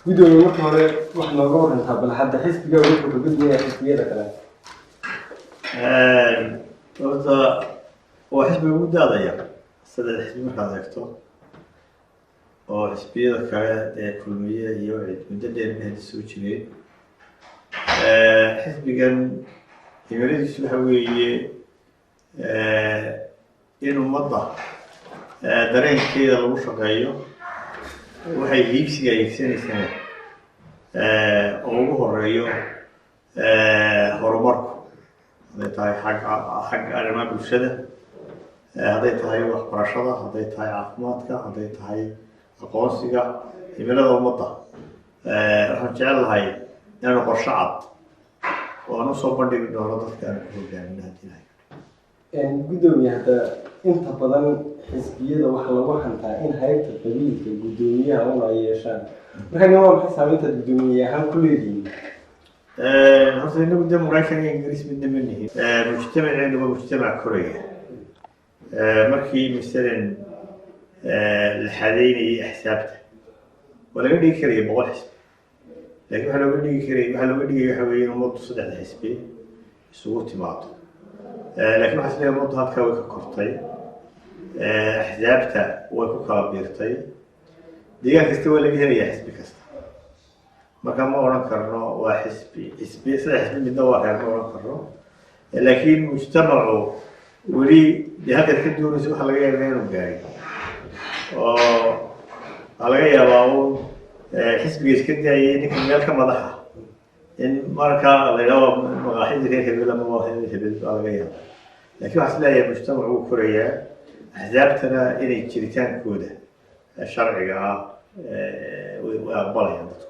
فيديو يوم هذا واحنا نقول نتقبل حد حس بجو يكتب بدني حس بيدا كلام. horta waa xisbiga ugu daadaya sida xisbi markaad eegto oo xisbiyada kale ee kulmiye iyo muddo dheer inay soo jireen xisbigan himiladiisu waxa weeye in ummadda dareenkeeda lagu shaqeeyo waxay hiigsiga hiigsanaysaa oo ugu horeeyo horumarku hadday tahay xagga arrimaha bulshada hadday tahay waxbarashada hadday tahay caafimaadka hadday tahay aqoonsiga himilada ummadda waxaan jecel lahay inaanu qorshe cad oo aan usoo bandhigi doono dadka aan ku hogaamin haddii lahay gudoomiye hadda inta badan xisbiyada waxaa lagu hantaa in haybta qabiilka gudoomiyaha una ay yeeshaan marka waa maxay saameynta gudoomiye ahaan ku leedihiin horta inagu de maraykan iyo ingiriis midna ma nihin mujtamaceenu waa mujtamac koraya markii masalan la xadeynayay axsaabta waa laga dhigi karaya 100 xisbi laakiin waxaa looga dhigay waxa weeye in ummaddu 3 xisbi isugu timaado laakiin waxaa isleeyahay ummaddu halkaa way ka kortay axsaabta way ku kala biirtay deegaan kasta waa laga helayaa xisbi kasta marka ma oran karno waa xisbi sida xisbi midna waa reer ma oran karno laakiin mujtamacu weli dee halkaad ka doonayso waxa laga yaabaa inuu gaaray oo waxaa laga yaabaa un xisbiga iska daayay ninka meel ka madaxa in markaa la yidhaahdo maqaaxidii reer hebel ama maqaaxidii hebel baa laga yaabaa laakiin waxaa isleeyahay mujtamacu wuu korayaa axsaabtana inay jiritaankooda sharciga ah way aqbalayaan dadku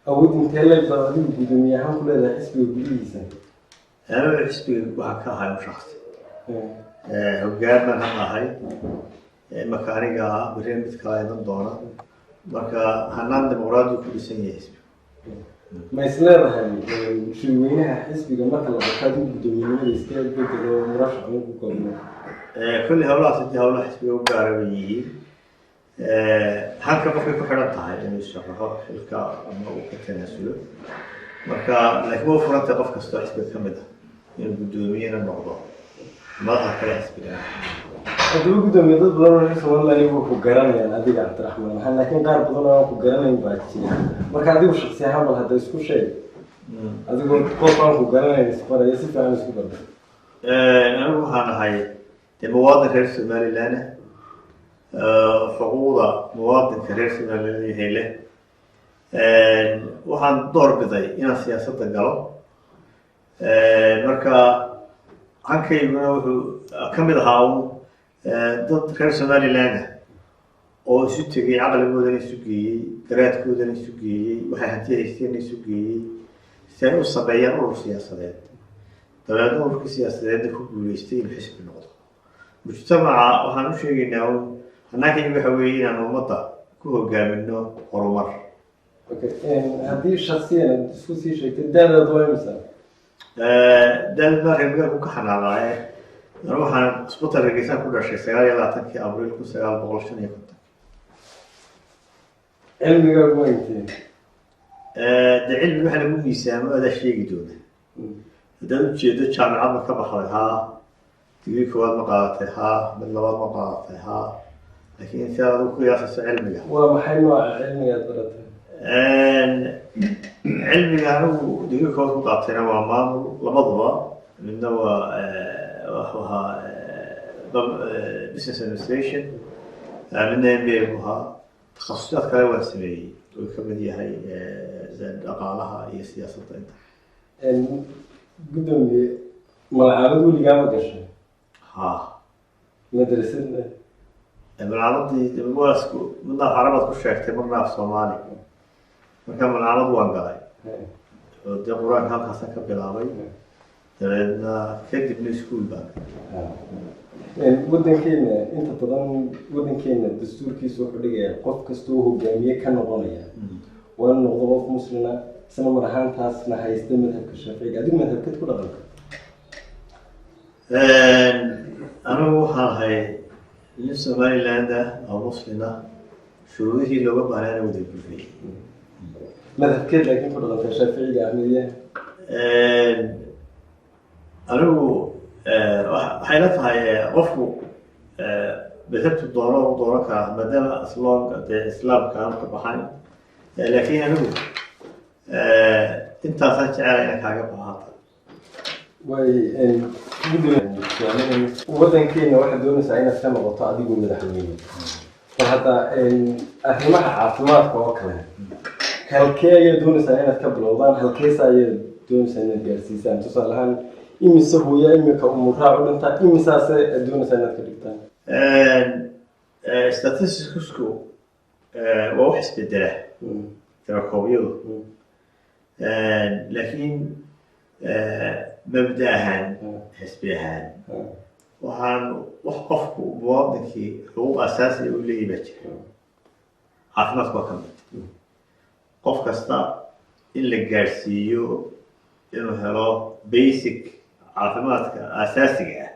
awood intee leeg baa adigu gudoomiye ahaan ku leedahay xisbiga gudihiisa anigu xisbiga waxaan ka ahay un shaksi hoggaan baan han ahay marka aniga berri mid kale iman doona marka hanaan dimuqraadi ku dhisan yahay xisbiga ma isleedahay shirweynaha xisbiga marka la qabto adigu gudoomiyada iska bedelo murashax ugu goobno kulli hawlahaas intii hawlaha xisbiga u gaara bay yihiin halka qofkay ku xidhan tahay inuu sharaxo xilka ama uu ka tanaasulo marka laakiin waa furantay qof kastoo xisbiga ka mid ah inuu gudoomiyena noqdo madaxa kale xisbiga haddaba gudoomiye dad badan oo reer Soomaaliya iyagu ku garanayaan adiga Cabdiraxmaan waxaan laakiin qaar badan oo ku garanayn baa jira marka adigu shakhsi ahaan bal hadda isku sheeg adigoo qof aan ku garanayn isbaraya si fiican isku barta anigu waxaan ahay muwaadin reer Somaliland xuquuqda muwaadinka reer Somaliland yahay leh waxaan door biday inaan siyaasadda galo marka halkayguna wuxuu ka mid ahaa dad reer Somaliland oo isu tegay caqligoodana isu geeyey garaadkoodana isu geeyey waxay hanti haysteen isu geeyey si ay u sameeyaan urur siyaasadeed dabeedna ururka siyaasadeedna ku guuleystay inuu xisbi noqdo mujtamaca waxaan u sheegaynaa hanaankayga waxa weeye inaan ummadda ku hogaamino horumar haddii shaksiyan isku sii sheegtay daadaadu waa imisa daad baa reer magaalku ka xanaanaaye anu waxaan isbitaal Hargeysa ku dhashay 29 Abriil 1955 cilmiga goyntii de cilmiga waxa lagu miisaamo adaa sheegi doona haddaad ujeedo jaamacad ma ka baxday haa digrii koowaad ma qaadatay haa mid labaad ma qaadatay haa laakiin inta aad ku qiyaasayso cilmiga waa maxay nooca cilmiga aad baratay cilmiga anigu digrii koowaad ku qaatayna waa maamul labaduba midna waa business administration midna MBA buu ahaa takhasusaad kale waan sameeyey oo ka mid yahay dhaqaalaha iyo siyaasadda inta gudoomiye malcaamad weligaa ma gashay haa madrasadna malcaamadii waasku midna carabaad ku sheegtay marna af Soomaali marka malcaamad waan galay oo dee quraanka halkaasaan ka bilaabay dabeedna kadibna iskuul baan waddankeena inta badan waddankeena dastuurkiisu wuxuu dhigayaa qof kastoo hogaamiye ka noqonaya waa inuu noqdo qof muslima isla mar ahaantaasna haysta madhabka shaaficiga adigu madhabkeed ku dhaqanka anigu waxaan ahay nin Somaliland oo muslima shuruudihii looga baahnaa wada buuxiyey ماذا كيف لكن كل غلطة شافعية أحمدية anigu waxay la tahay qofku beesabtu dooran karaa maadaama asloonka dee islaamka aan ka baxan laakiin anigu intaasaan jecelahay inaan kaaga baxaata way waddankeena waxaad doonaysaa inaad ka noqoto adigu madaxweyne hadda arrimaha caafimaadka oo kale halkee ayaad doonaysaa inaad ka bilowdaan halkeesa ayaad doonaysaa inaad gaarsiisaan tusaale ahaan imise hooya imika umuraac u dhintaa imisaase aad doonaysaa inaad ka dhigtaan statisticsku waa wax isbedela tirakoobyadu laakiin mabda ahaan xisbi ahaan waxaan wax qofku muwaadinkii xuquuq asaasi u leeyahay baa jira caafimaadku waa ka mid qof kasta in la gaarsiiyo inuu helo basic caafimaadka asaasiga ah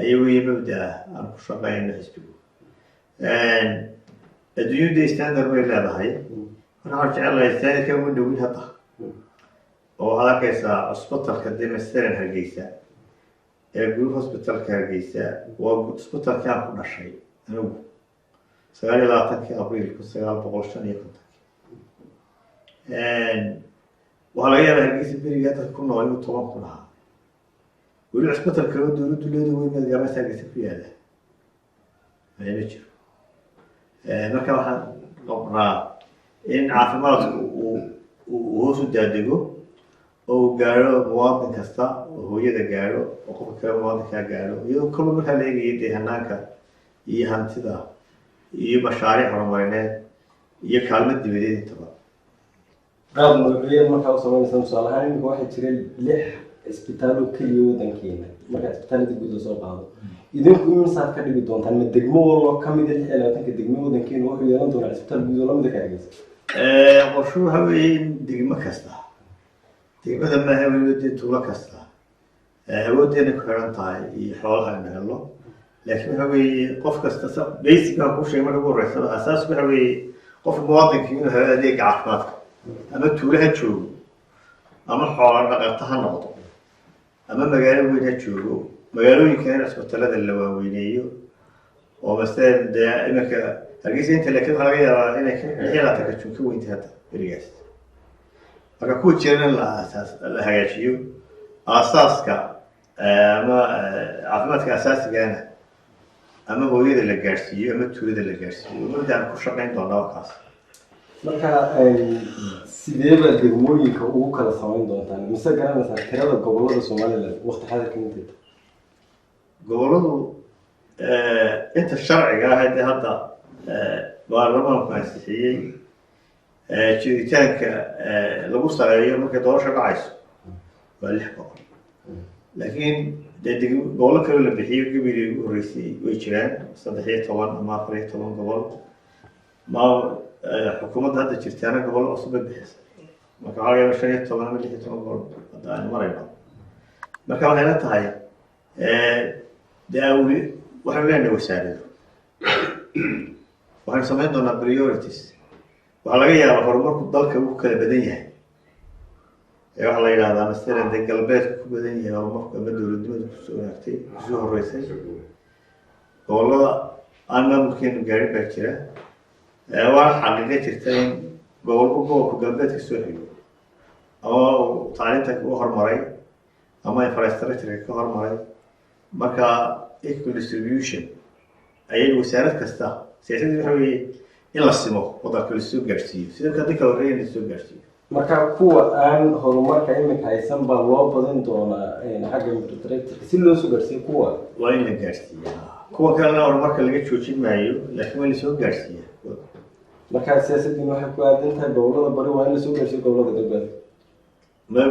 ayaa weeye mabda aan ku shaqeyno xisbigu adduunyada standard bay leedahay marka waxaan jecelahay standardka ugu dhowin hadda oo waxaad arkaysaa cusbitalka demasaren hargeysa ee group hospitalka hargeysa waa cusbitalkii aan ku dhashay anigu 29 abriil 1955 waxaa laga yaabaa hargeysa berigaa dadka ku nool inuu 10 kun ahaa weli cusbitalka oo dowladdu leedahay weynaad gaarmaysa hargeysa ku yaala ma jiro marka waxaan qabnaa in caafimaadku uu hoos u daadego oo gaaro muwaadin kasta oo hooyada gaaro oo qofka kale muwaadinkaa gaaro iyadoo kalba markaa la eegaya dee hanaanka iyo hantida iyo mashaariic horumarineed iyo kaalmo dibadeed intaba qaab magaciyeed markaa u samaynaysa tusaale ahaan imika waxaa jira 6 isbitaallo keliya waddankeena markaa isbitaalada guud la soo qaado idinku imisaad ka dhigi doontaan ma degmo wallo ka mid 26 degmo waddankeena wuxuu yeelan doonaa isbitaal guud oo lamida ka dhigaysa qorshuhu waxa weeye in degmo kasta degmada maaha weliba dee tuulo kasta awooddeena ku xiran tahay iyo xoolaha aynu helno laakiin waxa weeye qof kasta basic baan kuu sheegay marka ugu horreysaba asaasku waxa weeye qofka muwaadinkii inuu helo adeega caafimaadka ama tuulo ha joogo ama xoola dhaqato ha noqdo ama magaalo weyn ha joogo magaalooyinka in cisbitaalada la waaweyneeyo oo masalan dee iminka hargeysa inta laakiin waxaa laga yaabaa inay 26 jun ka weyntahay hadda berigaas marka kuwa jiran in la hagaajiyo aasaaska ama caafimaadka asaasigana ama hooyada la gaarsiiyo ama tuulada la gaarsiiyo mabdaan ku shaqeyn doonaa kaas marka sidee baa degmooyinka ugu kala samayn doontaan mise garanaysaa tirada gobollada Soomaaliland waqti xadirka inteeda gobolladu inta sharciga ah ee hadda baarlamaanku ansixiyey jiritaanka lagu sareeyo markay doorasho dhacayso waa 600 laakiin dee gobollo kale la bixiyo gabilii ugu horreysay way jiraan 13 ama 14 gobol ma xukuumadda hadda jirtaana gobollo cusub bay bixisay marka waxaa laga yaabaa 15 ama 16 gobol hadda aan marayno marka waxay la tahay daawi waxaan leenahay wasaarado waxaan samayn doonaa priorities waxaa laga yaabaa horumarku dalka uu kala badan yahay waxaa la yidhahdaa masalan dee galbeedku ku badan yahay horumarku ama dowladnimadu kusoo wanaagtay kusoo horreysay gobollada aan maamulkeenu gaarin baa jira waana xaqiiqo jirta in gobolku galbeedka soo xigo ama tacliinta uga hormaray ama infrastructure ka hormaray marka equal distribution ayay wasaarad kasta siyaasadda waxa weeye in la simo waddanka la soo gaarsiiyo sidoo kale dadka horreeya la soo gaarsiiyo marka kuwa aan horumarka imika haysan baa loo badin doonaa xagga infrastructure si loo soo gaarsiiyo kuwa waa in la gaarsiiyaa kuwa kalena horumarka laga joojin maayo laakiin waa in la soo gaarsiiyaa marka siyaasaddiina waxay ku aadan tahay gobollada bari waa in la soo gaarsiiyo gobollada galbeed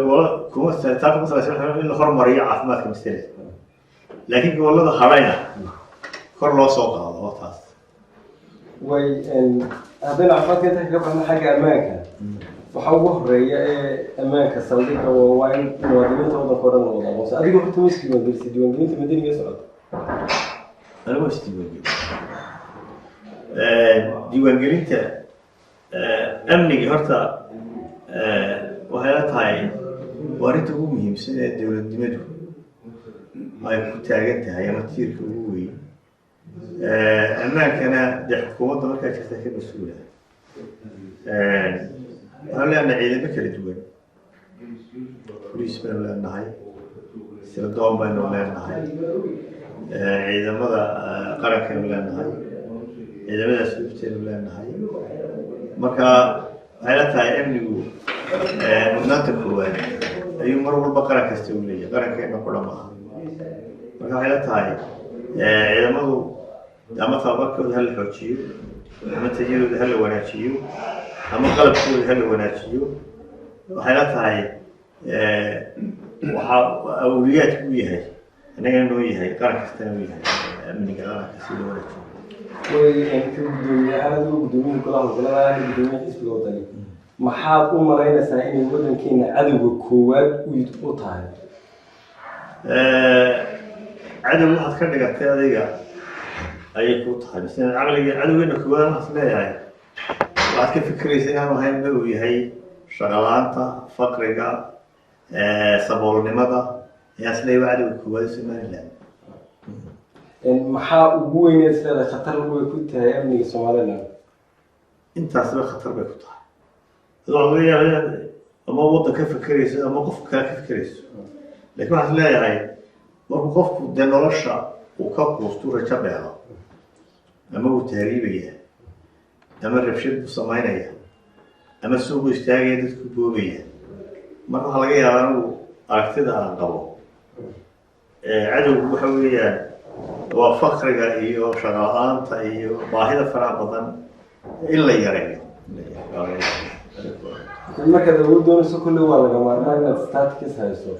gobollo kuma taaka masalaysan in la horumariyo caafimaadka masalada laakiin gobollada harayna kor loo soo qaado waa taas way haddayna caafimaadka inta kaga baxno xagga ammaanka waxa ugu horeeya ee ammaanka saldhigga waa in muwaadiniinta waddanka oo dhan la wada aqoonsan adiga horta ma isdiiwaangelisay diiwaangelinta madaniga socota anigu waa isdiiwaangelin diiwaangelinta amniga horta waxay la tahay waa arrinta ugu muhiimsan ee dowladnimadu ay ku taagan tahay ama tiirka ugu weyn ammaankana dee xukuumadda markaa jirta ka mas-uula waxaan leenahay ciidamo kala duwan boliis baynu leenahay sirdoon baynu leenahay ciidamada qarankaynu leenahay ciidamadaas uftaynu leenahay marka waxay la tahay amnigu mudnaanta koowaad ayuu mar walba qaran kasta u leeyahay qarankeena ku dhamaha marka waxay la tahay ciidamadu ama tababarkooda ha la xoojiyo ama tayadooda ha la wanaajiyo ama qalabkooda ha la wanaajiyo waxay la tahay waxaa awliyaadku u yahay annagana noo yahay qaran kastana u yahay amniga qaranka si loo wanaajiyo gudoomiyahanadu gudoomiyaha golaha gobolada gudoomiyaha xisbiga wadani maxaad u malaynaysaa inay waddankeena cadowga koowaad u tahay cadow waxaad ka dhigatay adiga ayay ku tahay mise caqliga cadowgeena koowaad waxaad leeyahay waxaad ka fikiraysa inaanu ahayn ma uu yahay shaqalaanta faqriga saboolnimada ayaas leeyahay cadowga koowaad somaliland maxaa ugu weyneed leedahay khatar way ku tahay amniga somaliland intaasba khatar bay ku tahay adoo laga yaaba ama waddan ka fikirayso ama qof kale ka fikirayso laakiin waxaad leeyahay markuu qofku dee nolosha uu ka quustu rajo beelo ama uu tahriibaya ama rabshad buu samaynaya ama suuqu istaagaya dadku boogaya marka waxaa laga yaabaa inuu aragtida aan qabo cadowgu waxa weeyaan waa fakriga iyo shaqo la-aanta iyo baahida faraha badan in la yareeyo markaad awood doonayso kulli waa laga maarmaa inaad statkis hayso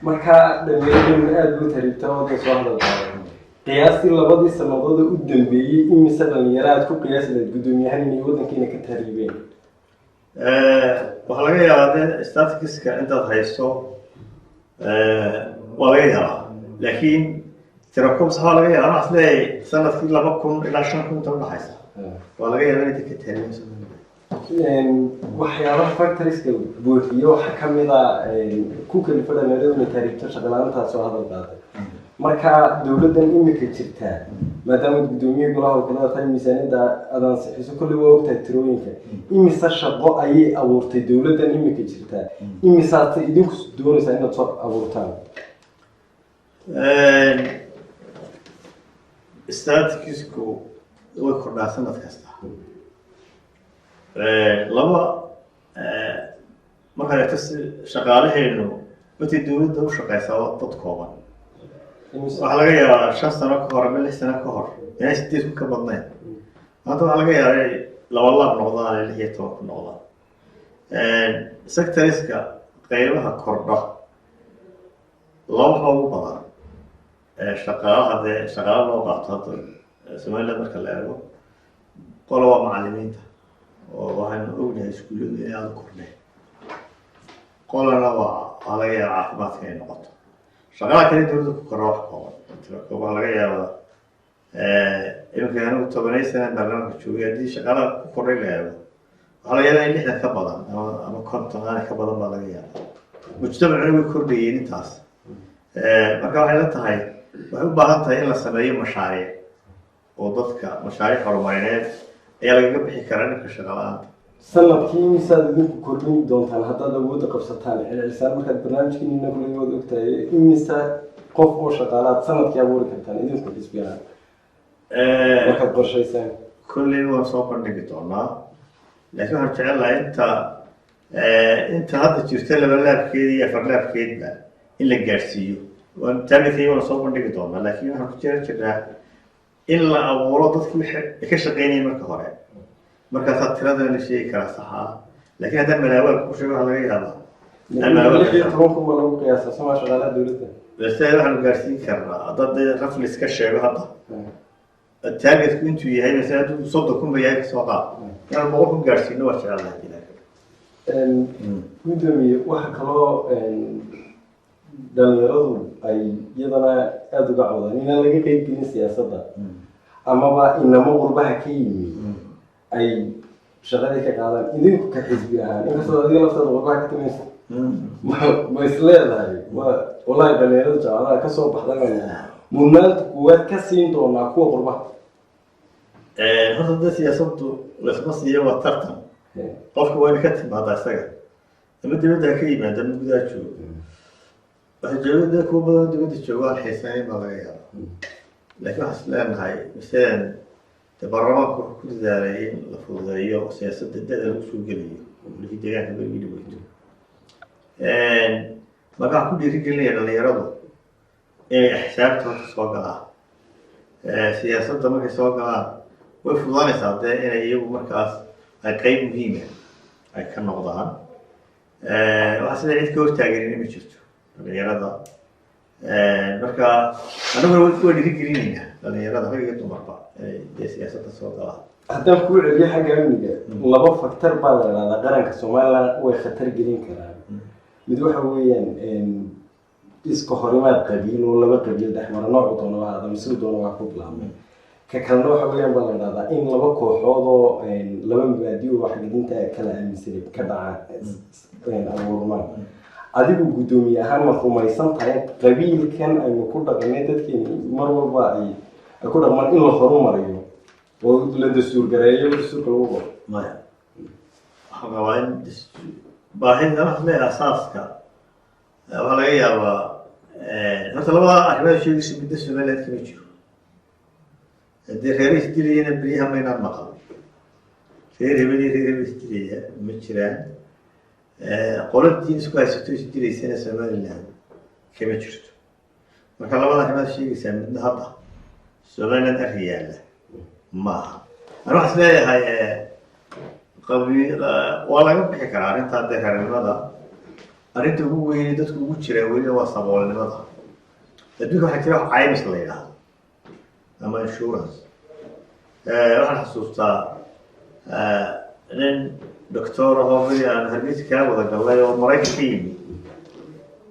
markaa dhalinyarada aada u tahriibta wada soo hadaltaa qiyaastii labadii sanadooda u dambeeyey imise dhalinyaro aad ku qiyaasi lahayd guddoomiyahan inay waddankeena ka tahriibeen waxaa laga yaabaa dee statistiska intaad hayso waa laga yaabaa laakiin tirakoobs waxaa laga yaabaa waxaad leeyahay sanadkii 2000 ilaa 5000 inta udhaxaysa waa laga yaabaa inay ka tahriibeyso waxyaabaha factorieska buuxiyo waxaa ka mid ah ku kalifa dhalinyarada inay tahriibto shaqo la-aantaas soo hadal qaaday marka dowladdan imika jirtaa maadaama guddoomiye golaha wakiilada tahay miisaaniyadda aad ansixiso kulli waa ogtahay tirooyinka imise shaqo ayay abuurtay dowladdan imika jirtaa imisaad idinku doonaysaa inaad soo abuurtaan statisku way kordhaa sanad kasta laba markaad eegto shaqaalaheenu markii dowladda u shaqeysaa waa dad kooban waxaa laga yaabaa 5 sano ka hor ama 6 sano ka hor inay 8 ka badnayn maanta waxaa laga yaabaa inay 2 laab noqdaan 16 ku noqdaan sectoriska qaybaha kordha laba ugu badan shaqaalaha dee shaqaala loo qaato hadda Somaliland marka la eego qolo waa macallimiinta oo waxaynu ognahay iskuulladu inay aada kordheen qolana waxaa laga yaabaa caafimaadka inay noqoto shaqaalaha kale dowladda ku korra wax kooban waxaa laga yaabaa iminka anigu 10 sano barnaamijka joogay haddii shaqaalaha ku kordhay la eego waxaa laga yaabaa in 60 ka badan ama 50 ka badan baa laga yaabaa mujtamacuna way kordhayeen intaas marka waxay la tahay waxay u baahan tahay in la sameeyo mashaariic oo dadka mashaariic horumarineed ayaa lagaga bixi karaa ninka shaqo la-aanta sanadkii imisaad idinku kordhin doontaan haddaad awoodda qabsataan xilcisaan markaad barnaamijkiinina kulli waad ogtahay imisa qof oo shaqaalaad sanadkii abuuri kartaan idinku xisbiyaan markaad qorshaysaan kolley waan soo bandhigi doonaa laakiin waxaan jecelahay inta hadda jirta labalaabkeeda iyo afarlaabkeedba in la gaadhsiiyo waan taagantay waan soo bandhigi doonaa laakiin waxaan ku jirnaa in la abuuro dadkii waxay ka shaqeynayeen marka hore markaasaa tirada la sheegi karaa saxaa laakiin haddaan malaawaalka ku sheego waxaa laga yaabaa 16 kuma lagu qiyaasa soo shaqaalaha dowladda basta waxaan gaarsiin karnaa dad raflis ka sheego hadda targetku intuu yahay mesela hadduu 30 ba yahay kasoo qaad inaan 100 gaarsiino waa jecelahay gudoomiye waxa kaloo dhalinyaradu ay iyadana aada uga cawdaan inaan laga qeyb gelin siyaasadda amaba inamo qurbaha ka yimi ay shaqadii ka qaadan idinku ka xisbi ahaan inkastoo adiga laftaada qurbaha ka timaysa ma isleedahay wallaahi dhalinyarada jaamacadaha ka soo baxday mudnaanta kuwaad ka siin doonaa kuwa qurbaha horta dad siyaasaddu laisma siiyo waa tartan qofka waa ina ka timaada isaga ama dibadda ka yimaada ama gudaha joogo waxa joogada kuwa badan dibadda joogo aan xiisanayn baa laga yaaba laakiin waxaan is leenahay masalan dee baarlamaanku wuxuu ku dadaalay in la fududeeyo siyaasadda da-da lagu soo geliyo wixii deegaanka berigii dhaweyto marka waxaan ku dhiirigelinaya dhalinyaradu inay axsaabta horta soo galaan siyaasadda markay soo galaan way fududaanaysaa dee inay iyagu markaas ay qeyb muhiima ay ka noqdaan waxaa sida cid ka hortaagenin ma jirto dhalinyarada marka anaguna waa dhiirigelinayna dhalinyarada rag iyo dumarba inay dee siyaasadda soo galaan haddaan kuu celiyo xagga amniga laba faktor baa la idhahdaa qaranka somaliland way khatar gelin karaan mid waxa weeyaan iska horimaad qabiil oo laba qabiil dhexmara noocu doona waa aadam siduu doona waa ku bilaabmay ka kalena waxa weeyaan baa la idhahdaa in laba kooxood oo laba mabaadi oo waxgedinta kala aaminsanay ka dhacaan abuurmaan adigu guddoomiye ahaan ma rumaysan tahay qabiilkan aynu ku dhaqanay dadkeena mar walba ay ku dhaqmaan in la horumariyo oo la dastuur gareeyo dastuurka lagu qoro maya waxaa rabaa in baahida waxle asaaska waxaa laga yaabaa horta labada arrimaha sheegaysa midda somaliland kama jiro haddii reer isdilayana beryaha maynaan maqal reer hebelii reer hebel isdilaya ma jiraan qoladii isku haysato isdilaysana somaliland kama jirto marka labada arrimaha sheegaysaa midna hadda somaliland arri yaalla maaha ani waxaan is leeyahay waa laga bixi karaa arrintaa dee reernimada arrinta ugu weyne dadku ugu jiraa welina waa saboolnimada adduunka waxaa jira wax caymis la yidhaahdo ama insurance waxaan xasuustaa nin doctor ahoo beri aan hargeysa kaa wada gallay oo maraykan ka yimi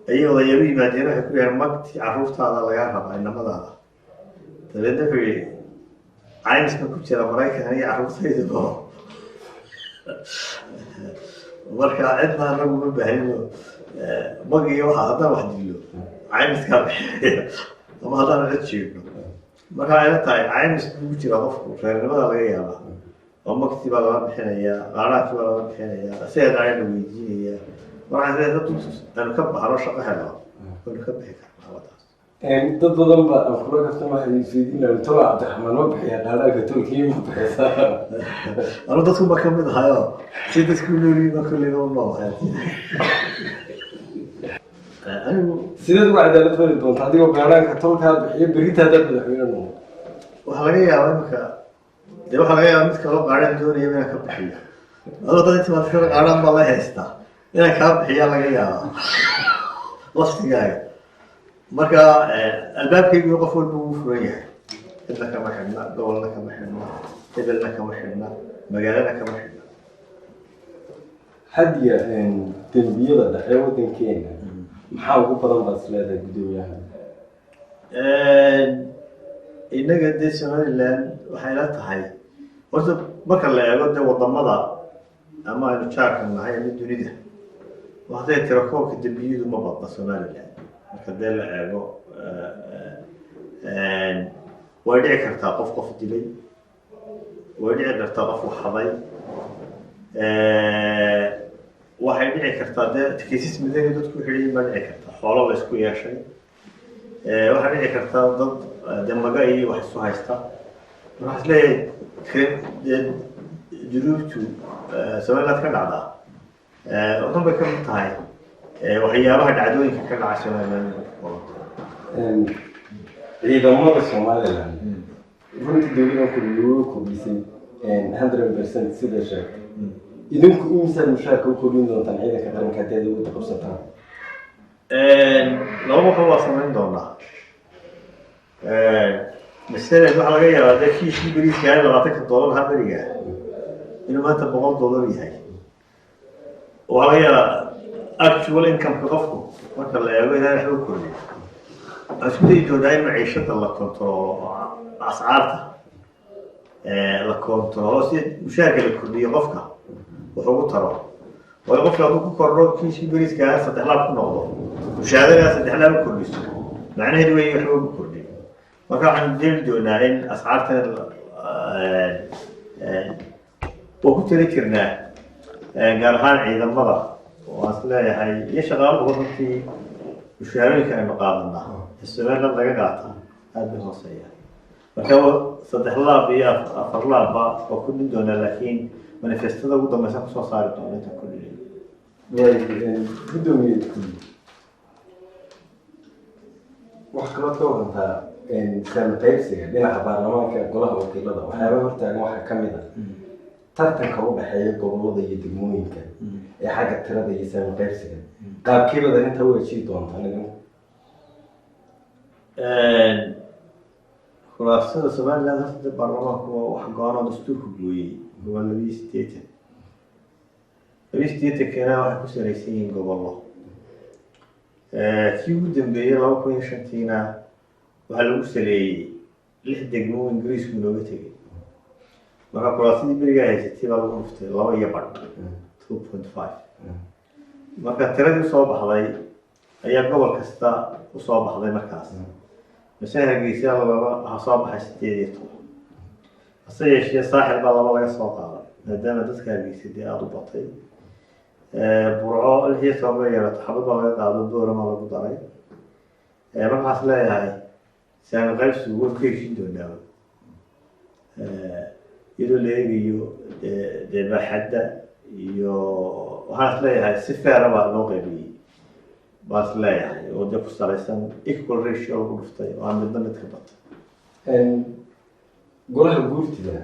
ayay odayaalo yimaadeen waxay ku yidhahan magtii carruurtaada lagaa rabaa inamadaada dabeedna wuxuu yihi caymiska ku jira maraykan iyo carruurtayda marka cidna anagu ma baahino magiyo waxa haddaan wax dilo caymiskaa bixinaya ama haddaan cid sheegno marka ayla tahay caymis ugu jira qofku reernimada laga yaabaa oo magtii baa laga bixinayaa qaaraadkii baa laga bixinayaa isaga ayna weydiinaya marka dad aanu ka baxno shaqo helo waynu ka bixi karnaa wadaas dad badan ba aan kula kaftan waxay isweydiinayaan tola cabdiraxmaan ma bixiya qaaraanka tolkii ma bixisa anu dadku ba ka mid ahayo si dadku noolyihiin kullina u noolahay sideed uga cadaalad fali doonta adigoo qaaraanka tolkaa bixiyo berita haddaad madaxweyne noqdo waxaa laga yaabaa imika dee waxaa laga yaabaa mid kaloo qaaraan doonaya inaan ka bixiyo adoo dad inta maadkala qaaraan baa la haystaa inaan kaa bixiyaa laga yaabaa laftigaaga marka albaabkaygu qof walba wuu furan yahay cidna kama xidhna gobolna kama xidhna hebelna kama xidhna magaalana kama xidhna hadiya dembiyada dhexe waddankeena maxaa ugu badan baad is leedahay guddoomiyaha innaga dee somaliland waxay la tahay horta marka la eego dee wadamada ama aynu jaarka nahay ama dunida waxday tira koobka dembiyadu ma badna somaliland marka dee la eego way dhici kartaa qof dilay way dhici kartaa qof waxaday waxay dhici kartaa dee kaysas madani dadku xidhiyin baa dhici kartaa xoolo la isku yeeshay waxaa dhici kartaa dad dee maga iyo wax isu haysta waxaa is leeyahay dee junuubtu somaliland ka dhacdaa waxun bay ka mid tahay waxyaabaha dhacdooyinka ka dhaca somaliland ciidamada somaliland runtii dowladda kulligu kordhisay 100% sida sheegtay idinku imisaad mushaarka u kordhin doontaan ciidanka qaranka haddii aad ugu qabsataan laba waxba waa samayn doonaa masalan waxaa laga yaabaa dee kiishkii beriiska $20 ha beriga inuu maanta $100 yahay waxaa laga yaabaa actual income-ka qofku marka la eego ilaa waxba u kordhiyo waxaa isku dayi doonaa in maciishada la kontrolo ascaarta la koontaroolo si mushaarka la kordhiyo qofka wuxuu ku taro way qofka hadduu ku kordho kiiskii bariiska 3 laab ku noqdo mushaaradaas 3 laab kordhiso macnaheedu way wax lagu kordhiyo marka waxaan jeli doonaa in ascaarta oo ku tali jirnaa gaar ahaan ciidamada oo asleeyahay iyo shaqaalaha runtii mushaarooyinka aynu qaadanaa isbeelada laga qaata aad bay hooseeya marka 3 laab iyo 4 laab oo ku dhin doonaa laakiin manifestada ugu dambaysa ku soo saari doona inta ku dhigay gudoomiye wax kaloo ka warantaa saami qaybsiga dhinaca baarlamaanka golaha wakiilada waxyaaba hortaagan waxaa ka mid ah tartanka u dhexeeya gobolada iyo degmooyinka ee xagga tirada iyo saami qaybsiga qaabkeebada inta u heshii doonta nidan khulaasada Soomaaliland hadda baarlamaanku wax go'aan dastuurku gooyay gobol 28 kana waxa ku salaysan yihiin gobollo kii ugu dambeeyay 2005 waxaa lagu saleeyay 6 degmo Ingiriisku looga tegay marka khulaasadii beriga haysatay baa lagu dhuftay 2 iyo badh 2.5 marka tiradii soo baxday ayaa gobol kasta u soo baxday markaas مثلا هرقيسة ولا حصاب حسيتي أصير شيء صاحب الله ولا يسوقها دام تذكر هرقيسة دي أرض بطي برعاء اللي هي ثمانية تحبط الله يقعد الدور ما له بطري ما حصل لها هاي سامي غير سوور كل شيء دونه يدو ليه يو ده بحدة يو وحصل لها هاي سفارة بقى نوقي بي بس لا يعني وده كسرائسان إكبر ريشيو وقفتي وعم بدنا نتكبر. قولها الجورتي ده.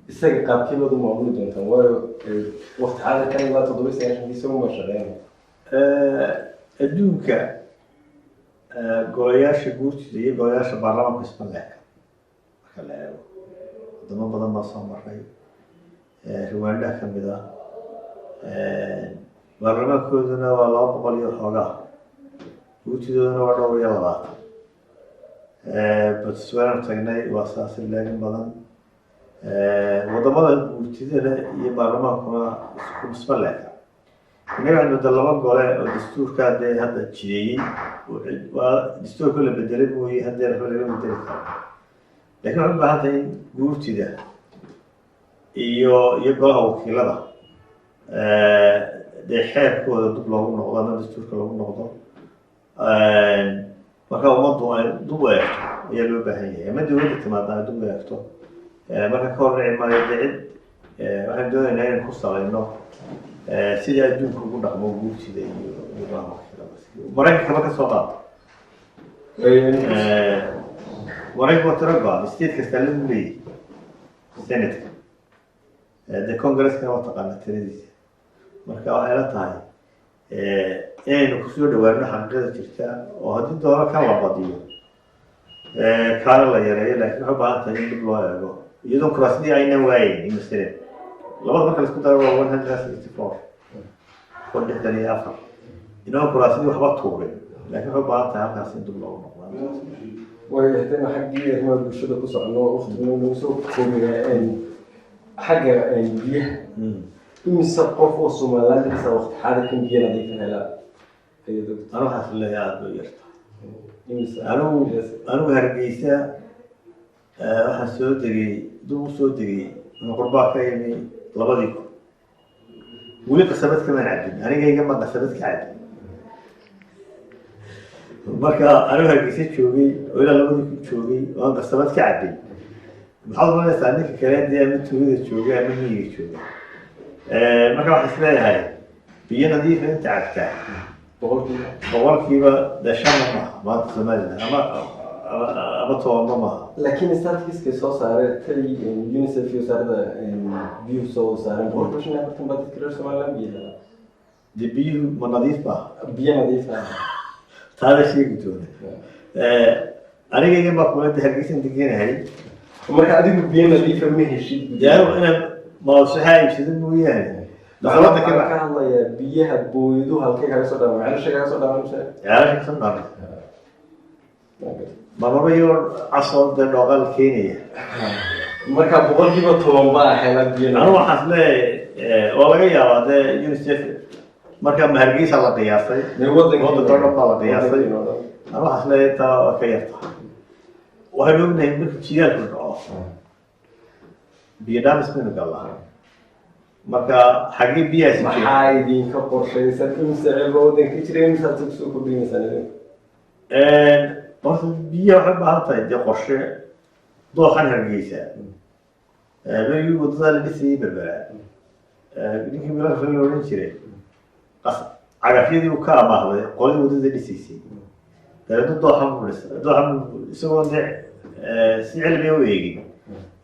السجى قاب كيلو ده موجود أنت وقت هذا كان لا تضرب سياش في سوق مشاريع. الدوكا قوياش الجورتي ده قوياش برلمان بسم الله. خلاص. ده بدنا نصمم رأي. رواندا كم بدا. برلمان كودنا ولا بقولي حاجة. وتدونا ودور يلا بس سؤال تجني واساس اللي بدن وضمان وتدنا يبرمج كنا بسم الله نبي عند الدلوان قال الدستور كان هذا الشيء والدستور كله بدرب وهذا الفعل بدرب لكن عند هذا وتدا يبقى وكيلنا ده حير كود دبلوم نقطة الدستور كله نقطة marka umadu ay dub eegto ayaa loo baahan yahay ma dawladda timaadana dub eegto marka ka horreey ma dicid waxaan doonaynaa inaan ku salayno sidii adduunka ugu dhaqmo guurtida iyo nidaamka maraykanka ka soo qaado maraykanka taraga state kasta la leeyahay senatka the congress-ka waa taqaana tiradiisa marka waxay la tahay inaynu kusoo dhawaano xaqiiqada jirta oo haddii doona ka la badiyo kaana la yareeyo laakiin waxay u baahan tahay in dib loo eego iyadoo kuraasadii aynan waayeynin masalan labada marka laisku daro waa 164 inoo kuraasadii waxba tuurin laakiin waxay u baahan tahay halkaas in dib loogu noqdo ويهتم حقي ما بالشدة قصة إنه أخت من نسوق كومي حاجة بيه مسقف وصومالات لسه وقت حاجة كم بيه نضيف هلا أنا حصل لي عاد بيرتا أنا هرجيسة حسودي دو سودي من قربا كيمي لبضيك ولي قسمت كمان عادي أنا جاي جنب قسمت كعادي marka aniga hargeysa joogay oo ilaa labadii ku joogay oo qasabad ka cabay maxaa loo leeyahay ninka kale ama tuugada joogay ama miyiga joogay marka waxaan isleeyahay biyo nadiif inta cabtaa boqolkiiba dashan ma maanta Soomaaliland ama toona ma laakiin statistics soo saaray tali UNICEF iyo saarada biyo soo saaray proportion afartan baad tirar Soomaaliland biyo ma nadiif ba biyo nadiif هذا شيء قلتونه. أنا جاي ما قلت هرجيس أنت جينا هاي. وما كان بينا اللي يفهمه الشيء. يعني أنا ما صحيح شيء ذنبه يعني. دخلت كذا. كان الله يبيه بويدو هالكي هذا صدق ما عرفش هذا صدق ما مشى. يعني شو صدق. ما بيور عصر ده لغة الكينية. marka boqolkiiba 10 baa xeelad biyo anu waxaan leeyahay waa laga yaabaa dee UNICEF marka Hargeysa la qiyaasay waddanka dhan baa la qiyaasay anu waxaan leeyahay taa waa ka yarta waxaan ognahay marka jiilaalku dhaco biyo dhaamis baynu galnaa marka xaggii biyahaasi maxaa idinka qorshaysan imisa cilba waddanka jira imisa aad soo kordhinaysaan idinku horta biyaha waxay u baahan tahay dee qorshe dooxan Hargeysa berigii wadada la dhisayay berbera ninkii meelaha la odhan jiray cagafyadii uu ka amaahday qoladii wadada dhisaysay dabeedna dooxan buu dhisay dooxan isagoo dee si cilmiya u eegin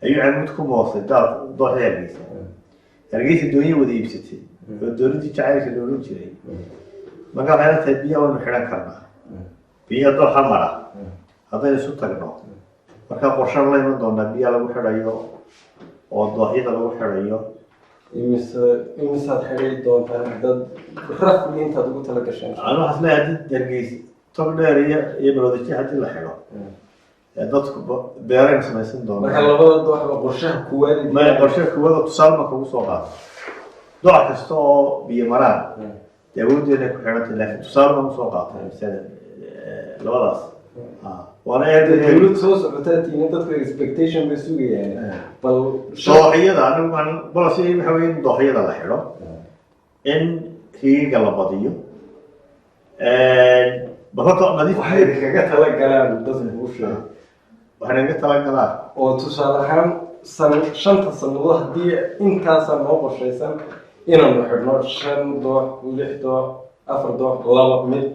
ayuu camud ku moosay dooxii Hargeysa Hargeysa dooniya wada iibsatay oo dowladdii jacaylka la odhan jiray marka waxay la tahay biyaha waynu xidhan karnaa biyaha dooxa mara haddaynu isu tagno marka qorshaan la iman doonaa biyaha lagu xidhayo oo dooxyada lagu xidhayo imisaad xidhay doontaan dad rafli intaad ugu tala gasheen anu waxaan leeyahay haddii Hargeysa tog dheer iyo Maroodijo haddii la xidho dadku beerayna samaysan doonaa marka labada dooxba qorshaha kuwaad qorshaha kuwaad tusaale marka ugu soo qaato doox kasta oo biyo maraan dee awooddeena ku xidhantay laakiin tusaale baan usoo qaatay misale labadaas waana dawlad soo socotaa tiina dadku expectation bay sugayaan bal dooxyada anigu aan balse waxa weeye in dooxyada la xidho in riiga la badiyo balka nadiif waxay kaga tala galaan dadku u sheeg waxay kaga tala galaan oo tusaale ahaan shanta sannadood haddii intaasa noo qorshaysan inaanu xidhno 5 doox 6 doox 4 doox 2 mid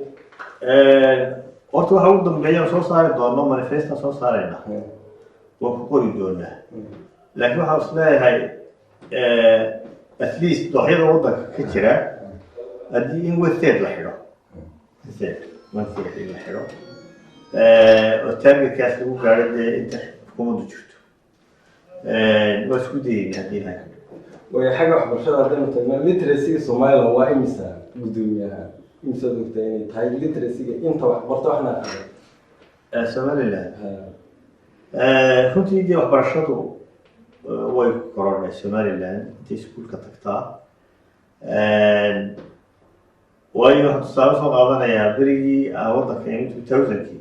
horta waxa ugu dambeeya soo saari doono manifesto soo saarayna waa ku qori doonaa laakiin waxa uu leeyahay at least dooxyada waddanka ka jira haddii in westeed la xidho westeed la xidho oo targetkaas lagu gaadho dee inta xukuumaddu jirto waa isku dayayna haddii la way xagga waxbarashada haddaynu tagno literacy Soomaaliland waa imisa gudoomiyaha imisa doctor inay tahay literacy inta waxbarto waxna aqoon Somaliland runtii dee waxbarashadu way korodhay Somaliland intii iskuulka tagtaa waayo waxaan tusaale soo qaadanayaa berigii waddanka 2000kii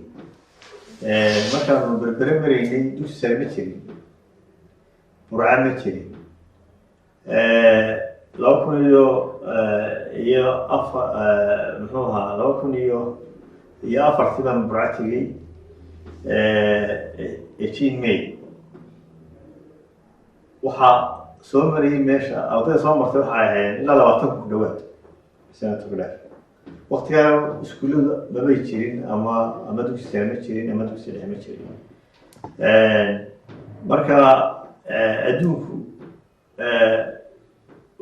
markaanu berbere maraynay dugsi sare ma jirin burca ma jirin 2004 muxuu ahaa 2004 baan burca tegey 18 May waxaa soo marayay meesha ardayda soo martay waxay ahayd ilaa 20 ku dhawaad sanadka bilaad waqtigaa iskuullada mabay jirin ama dugsi sare ma jirin ama dugsi dhexe ma jirin marka adduunku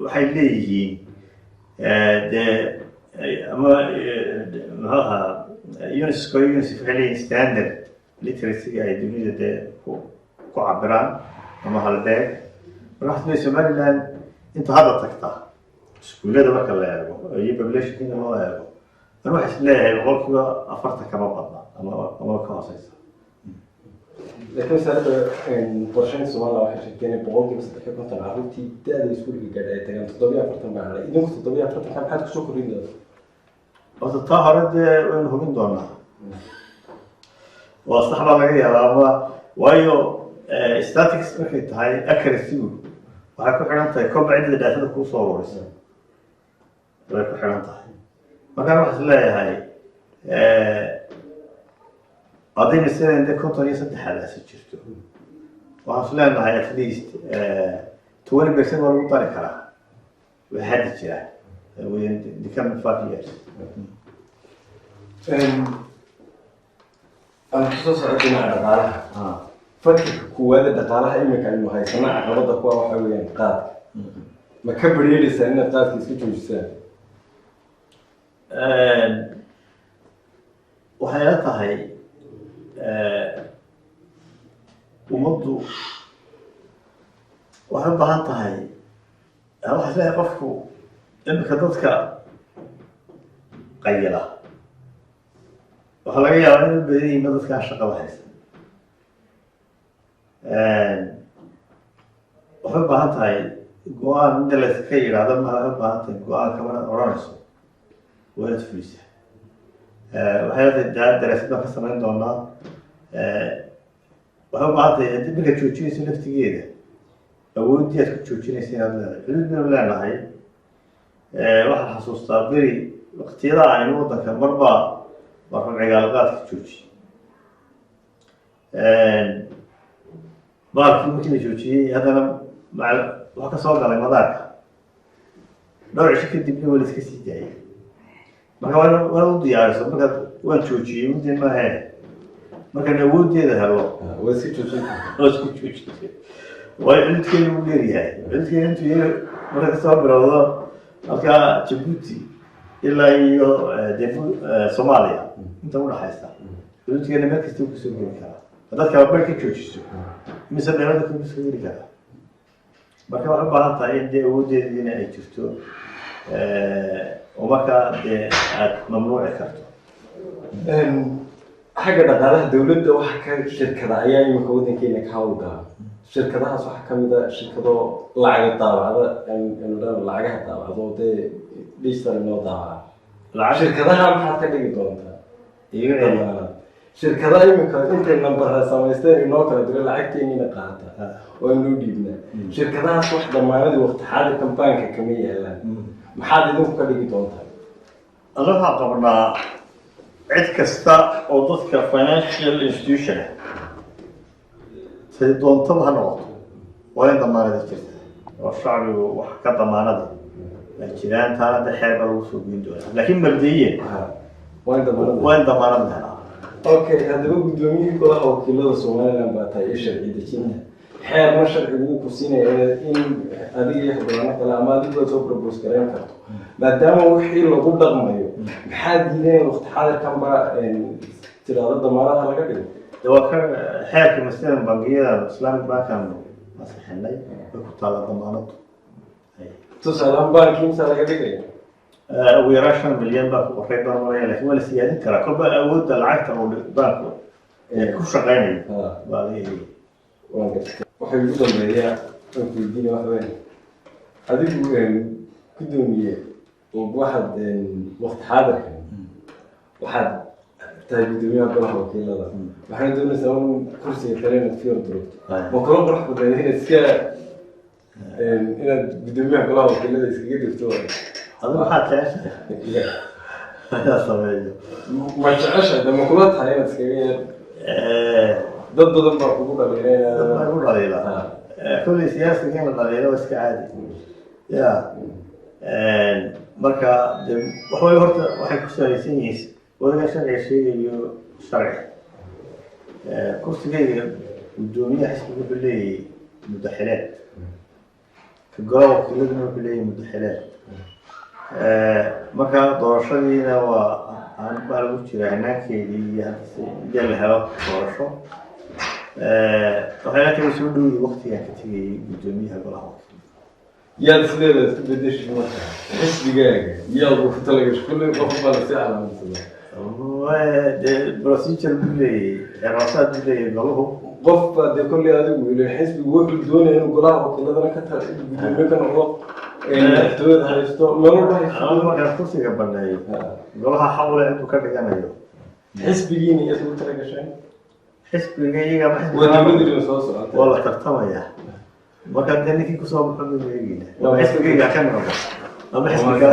waxay leeyihiin dee ama muxuu ahaa UNICEF waxay leeyihiin standard literacy-ga ay dunida dee ku cabiraan ama halbeeg marka waxaa Somaliland inta hadda tagta iskuullada marka la eego iyo population-kiina loo eego أنا واحد لا الغرف أفرت كما بدنا أما كاسيس لكن سألت إن برشين سؤال واحد كان بقول بس تحب مثلا عرفتي تأذي سكول الجداية تكلم تطبيع أفرت معنا إذا كنت تطبيع أفرت كم حد كسوق ريندا بس الطاهرة وين هم دونا واصحاب على جيا لما وايو statistics ممكن هاي accuracy وهاكو حرنتا كم بعد الداتا تكون صورورس وهاكو حرنتا ما كان واحد لا هاي قضية السنة عندك كنت أنا صدق حالة سجلته وحصلنا هاي at least 20% ولا طارق كلا وحد الشيء وين كم 5 years أنا خصوصا عندنا على دقالها فكر كوادة دقالها إما كان إنه هاي صناعة عقبضة كوا وحويان قاد ما كبر يلي سنة قاد كيسكتو جسان وحياتها هاي ومضوا وحبها أنت هاي أروح ألاقي قفكو إنك ضدك قيلة وخلاقي يعني بدي مضدك عشقة وحيسة waxay u baahan tahay go-aan inta la iska yidhaahdo ma waxay u baahan tahay go-aan kamana odhanayso waa inaad fulisa waxay daraasad baan ka samayn doonaa waxay u baahan tahay haddii markaad joojinayso laftigeeda awooddii aad ku joojinaysa inaad leedahay xuduud baynu leenahay waxaan xasuustaa beri waqtiyada aynu waddanka marbaa markan cigaalqaadka joojiye baalkii markii la joojiyey haddana waxaa ka soo galay madaarka dhowr cisho kadibna waa la iska sii daayay marka waana u diyaariso markaad waan joojiyey mudin maahe markaan awooddeeda helo waa iska joojin waa isku joojintay waayo cududkeeda uu leeryahay cududkeeda intuu marka kasoo bilowdo halkaa Djibouti ilaa iyo Soomaaliya inta u dhaxaysa cududkeeda meel kasta uu kusoo geli karaa haddaad kala bar ka joojiso mise meelada ku soo geli karaa marka waxay u baahan tahay in dee awooddeediina ay jirto oo markaa dee aad mamnuuci karto xagga dhaqaalaha dawladda waxa ka shirkada ayaa imika waddankeena ka hawlgala shirkadahaas waxaa ka mid a shirkado lacaga daabacda lacagaha daabacdo dee digital inoo daabaca shirkadaha maxaad ka dhigi doontaa shirkadaha imika intay nambara samaysteen inoo kala diro lacagteeniina qaata oo inoo dhiibnaa shirkadahaas wax damaanadii waqti xaadirkan baanka kama yaalaan maxaad idinku ka dhigi doontaa alla waxaan qabnaa cid kasta oo dadka financial institution say doontaba ha noqoto waa in damaanada jirta oo shacbigu wax ka damaanada ay jiraan taana de xeer baa lagu soo geyn doonaa laakiin mabdiyan waa in damaanada helaa okay haddaba guddoomiyihii golaha wakiilada Somaliland baa tahay sharci dejinta xeerna sharcigu uu ku siinaya in adiga iyo xildhibaano kale ama adiga soo propose gareyn karto maadaama wixii lagu dhaqmayo maxaa diideen waqti xaadirkan baa tiraado damaanada laga dhigo waa ka xeerka masalan bangiyada Islamic bankan masaxnay ku taala damaanadu tusaale banki inta laga dhigay ugu yaraan 5 milyan baa ku qoray barnaamijka laakiin wala siyaadin karaa kolba awoodda lacagta oo banku ku shaqeynayo baa leeyahay waxay ugu dambeeyaa weydiin wax weyn adigu gudoomiye oo waxaad waqti xaadirkan waxaad tahay gudoomiyaha golaha wakiilada waxaan doonaysaa in kursiga kale inaad fiir durugto ma kala qurux badan inaad iska inaad gudoomiyaha golaha wakiilada iskaga dhigto adigu waxaad jeceshahay ayaa sameeyo ma jeceshahay dama kula tahay inaad iskaga yeer dad badan baa kugu dhaliila kulli siyaasiga in la dhaliilo iska caadi ya marka waxay horta waxay ku salaysan yihiin wadaga sharci sheegayo sharci kursigayga gudoomiyaha xisbiga wuxuu leeyahay mudaxileed ka golaha wakiiladuna wuxuu leeyahay mudaxileed marka doorashadiina waa aan baa lagu jiraa hanaankeedii iyo haddii la helo doorasho waxay la tagay soo dhowday waqtigaan ka tegayay gudoomiyaha golaha wakiilada yaad isleedahay isku bedeshay marka xisbigaaga yaad ugu talagashay kulli qof baa la sii calaamadsadaa procedure buu leeyahay xiraasaad buu leeyahay golahu qof baa dee kolley adigu ile xisbigu wuxuu doonaya inuu golaha wakiiladana ka gudoomiye ka noqdo madaxtooyada haysto nolol markaan kursiga baneeyo golaha xawle intuu ka dhiganayo xisbigiina iyaad ugu talagasheen xisbiga iyaga wadamadiina soo socota waa la tartamaya marka dee ninkii kusoo baxo ma eegina xisbigayga ka noqdo ama xisbiga